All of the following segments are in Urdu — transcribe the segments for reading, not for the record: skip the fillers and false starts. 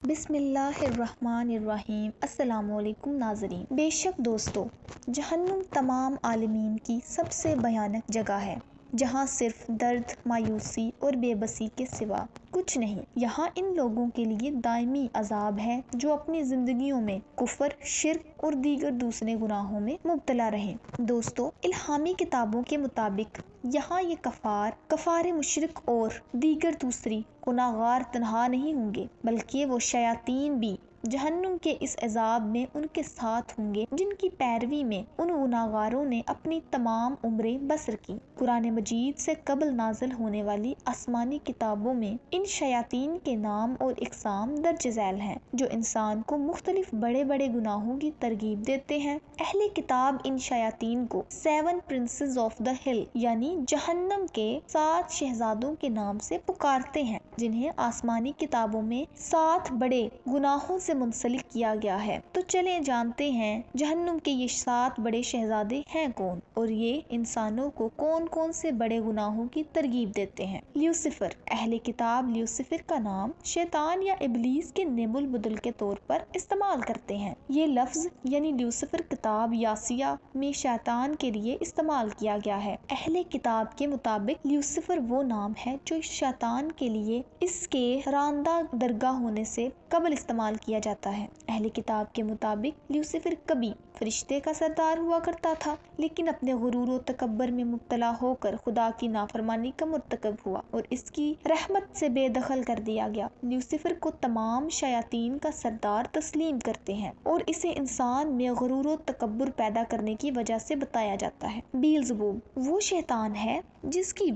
بسم اللہ الرحمن الرحیم۔ السلام علیکم ناظرین۔ بے شک دوستو، جہنم تمام عالمین کی سب سے بھیانک جگہ ہے، جہاں صرف درد، مایوسی اور بے بسی کے سوا کچھ نہیں۔ یہاں ان لوگوں کے لیے دائمی عذاب ہے جو اپنی زندگیوں میں کفر، شرک اور دیگر دوسرے گناہوں میں مبتلا رہے۔ دوستو، الہامی کتابوں کے مطابق یہاں یہ کفار مشرک اور دیگر دوسری گناہ گار تنہا نہیں ہوں گے، بلکہ وہ شیاطین بھی جہنم کے اس عذاب میں ان کے ساتھ ہوں گے جن کی پیروی میں ان گناہ گاروں نے اپنی تمام عمریں بسر کی۔ قرآن مجید سے قبل نازل ہونے والی آسمانی کتابوں میں ان شیاطین کے نام اور اقسام درج ذیل ہیں جو انسان کو مختلف بڑے بڑے گناہوں کی ترغیب دیتے ہیں۔ اہل کتاب ان شیاطین کو 7 پرنسز آف دا ہل یعنی جہنم کے 7 شہزادوں کے نام سے پکارتے ہیں، جنہیں آسمانی کتابوں میں 7 بڑے گناہوں سے منسلک کیا گیا ہے۔ تو چلیں جانتے ہیں جہنم کے یہ 7 بڑے شہزادے ہیں کون، اور یہ انسانوں کو کون کون سے بڑے گناہوں کی ترغیب دیتے ہیں۔ لیوسفر۔ اہل کتاب لیوسفر کا نام شیطان یا ابلیس کے نیم البدل کے طور پر استعمال کرتے ہیں۔ یہ لفظ یعنی لیوسفر کتاب یاسیہ میں شیطان کے لیے استعمال کیا گیا ہے۔ اہل کتاب کے مطابق لیوسفر وہ نام ہے جو شیطان کے لیے اس کے راندہ درگاہ ہونے سے قبل استعمال کیا جاتا ہے۔ اہل کتاب کے مطابق لیوسفر کبھی فرشتے کا سردار ہوا کرتا تھا، لیکن اپنے غرور و تکبر میں مبتلا ہو کر خدا کی نافرمانی کا مرتکب ہوا اور اس کی رحمت سے بے دخل کر دیا گیا۔ لیوسفر کو تمام شیاطین کا سردار تسلیم کرتے ہیں اور اسے انسان میں غرور و تکبر پیدا کرنے کی وجہ سے بتایا جاتا ہے۔ بیلزبوب وہ شیطان ہے جس کی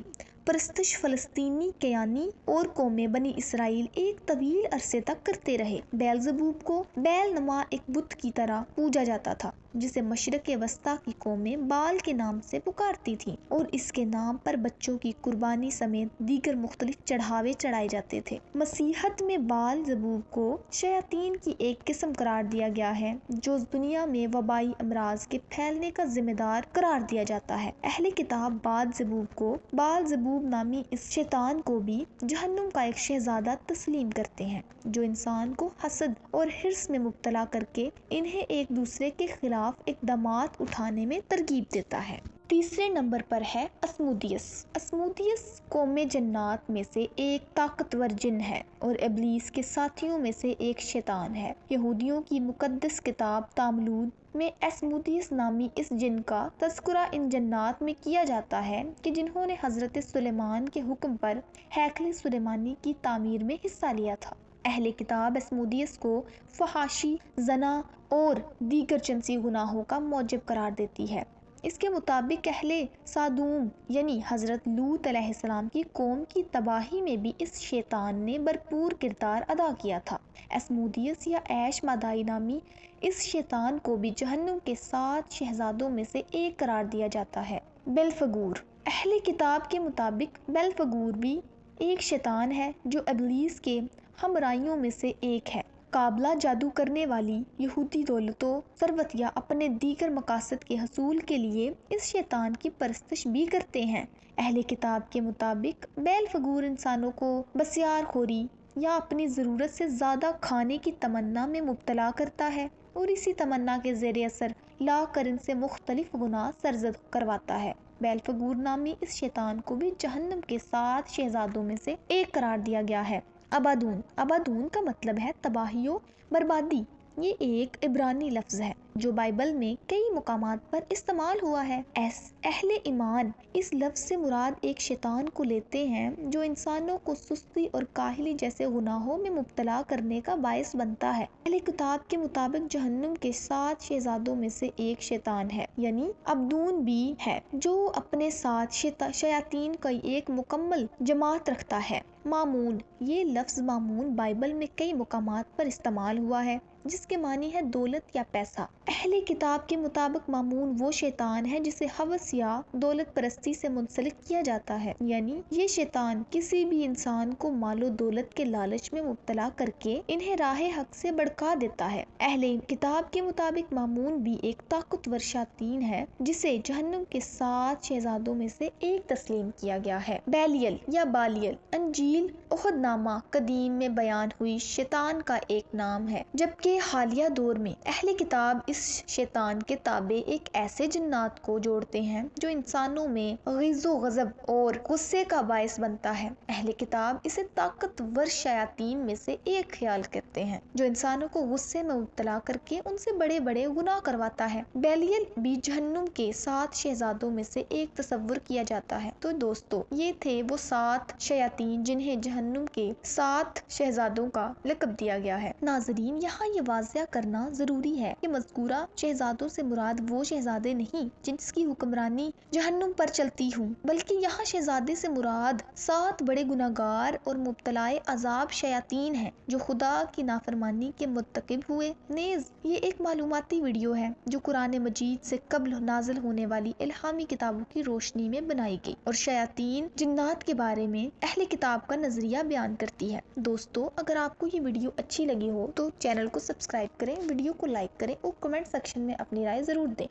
پرستش فلسطینی کیانی اور قوم بنی اسرائیل ایک طویل عرصے تک کرتے رہے۔ بیلزبوب کو بیل نما ایک بت کی طرح پوجا جاتا تھا جسے مشرق وسطیٰ کی قومیں بال کے نام سے پکارتی تھیں اور اس کے نام پر بچوں کی قربانی سمیت دیگر مختلف چڑھاوے چڑھائے جاتے تھے۔ مسیحیت میں بیلزبوب کو شیاطین کی ایک قسم قرار دیا گیا ہے جو دنیا میں وبائی امراض کے پھیلنے کا ذمہ دار قرار دیا جاتا ہے۔ اہل کتاب بیلزبوب کو بیلزبوب نامی اس شیطان کو بھی جہنم کا ایک شہزادہ تسلیم کرتے ہیں جو انسان کو حسد اور حرص میں مبتلا کر کے انہیں ایک دوسرے کے خلاف اقدامات اٹھانے میں ترغیب دیتا ہے۔ تیسرے نمبر پر ہے اسمودیس۔ اسمودیس قوم جنات میں سے ایک طاقتور جن ہے اور ابلیس کے ساتھیوں میں سے ایک شیطان ہے۔ یہودیوں کی مقدس کتاب تالمود میں اسمودیس نامی اس جن کا تذکرہ ان جنات میں کیا جاتا ہے کہ جنہوں نے حضرت سلیمان کے حکم پر ہیکل سلیمانی کی تعمیر میں حصہ لیا تھا۔ اہل کتاب اسمودیس کو فحاشی، زنا اور دیگر جنسی گناہوں کا موجب قرار دیتی ہے۔ اس کے مطابق اہل سادوم یعنی حضرت لوط علیہ السلام کی قوم کی تباہی میں بھی اس شیطان نے بھرپور کردار ادا کیا تھا۔ اسمودیس یا ایش مادائی نامی اس شیطان کو بھی جہنم کے 7 شہزادوں میں سے ایک قرار دیا جاتا ہے۔ بیلفگور۔ اہل کتاب کے مطابق بیلفگور بھی ایک شیطان ہے جو ابلیس کے ہمراہیوں میں سے ایک ہے۔ قابلہ جادو کرنے والی یہودی دولت و ثروت یا اپنے دیگر مقاصد کے حصول کے لیے اس شیطان کی پرستش بھی کرتے ہیں۔ اہل کتاب کے مطابق بیلفگور انسانوں کو بسیار خوری یا اپنی ضرورت سے زیادہ کھانے کی تمنا میں مبتلا کرتا ہے اور اسی تمنا کے زیر اثر لا کر ان سے مختلف گناہ سرزد کرواتا ہے۔ بیلفگور نامی اس شیطان کو بھی جہنم کے 7 شہزادوں میں سے ایک قرار دیا گیا ہے۔ ابادون۔ ابادون کا مطلب ہے تباہی و بربادی۔ یہ ایک عبرانی لفظ ہے جو بائبل میں کئی مقامات پر استعمال ہوا ہے۔ اہل ایمان اس لفظ سے مراد ایک شیطان کو لیتے ہیں جو انسانوں کو سستی اور کاہلی جیسے گناہوں میں مبتلا کرنے کا باعث بنتا ہے۔ اہل کتاب کے مطابق جہنم کے 7 شہزادوں میں سے ایک شیطان ہے یعنی ابدون بھی ہے جو اپنے ساتھ شیاطین کا ایک مکمل جماعت رکھتا ہے۔ مامون۔ یہ لفظ مامون بائبل میں کئی مقامات پر استعمال ہوا ہے جس کے معنی ہے دولت یا پیسہ۔ اہل کتاب کے مطابق مامون وہ شیطان ہے جسے ہوس یا دولت پرستی سے منسلک کیا جاتا ہے، یعنی یہ شیطان کسی بھی انسان کو مال و دولت کے لالچ میں مبتلا کر کے انہیں راہ حق سے بھڑکا دیتا ہے۔ اہل کتاب کے مطابق مامون بھی ایک طاقتور شیطان ہے جسے جہنم کے 7 شہزادوں میں سے ایک تسلیم کیا گیا ہے۔ بیلیل یا بالیل انجیل عہد نامہ قدیم میں بیان ہوئی شیطان کا ایک نام ہے، جبکہ حالیہ دور میں اہل کتاب اس شیطان کے تابع ایک ایسے جنات کو جوڑتے ہیں جو انسانوں میں غیظ و غضب اور غصے کا باعث بنتا ہے۔ اہل کتاب اسے طاقتور شیاطین میں سے ایک خیال کرتے ہیں جو انسانوں کو غصے میں مبتلا کر کے ان سے بڑے بڑے گناہ کرواتا ہے۔ بیلیل بھی جہنم کے 7 شہزادوں میں سے ایک تصور کیا جاتا ہے۔ تو دوستو، یہ تھے وہ 7 شیاطین جنہیں جہنم کے 7 شہزادوں کا لقب دیا گیا ہے۔ ناظرین، یہاں یہ واضح کرنا ضروری ہے کہ مذکورہ شہزادوں سے مراد وہ شہزادے نہیں جس کی حکمرانی جہنم پر چلتی ہوں، بلکہ یہاں شہزادے سے مراد 7 بڑے گناہگار اور مبتلائے عذاب شیاطین ہیں جو خدا کی نافرمانی کے مرتکب ہوئے۔ نیز یہ ایک معلوماتی ویڈیو ہے جو قرآن مجید سے قبل نازل ہونے والی الہامی کتابوں کی روشنی میں بنائی گئی اور شیاطین جنات کے بارے میں اہل کتاب کا نظریہ بیان کرتی ہے۔ دوستو، اگر آپ کو یہ ویڈیو اچھی لگی ہو تو چینل کو سبسکرائب کریں، ویڈیو کو لائک کریں اور کمنٹ سیکشن میں اپنی رائے ضرور دیں۔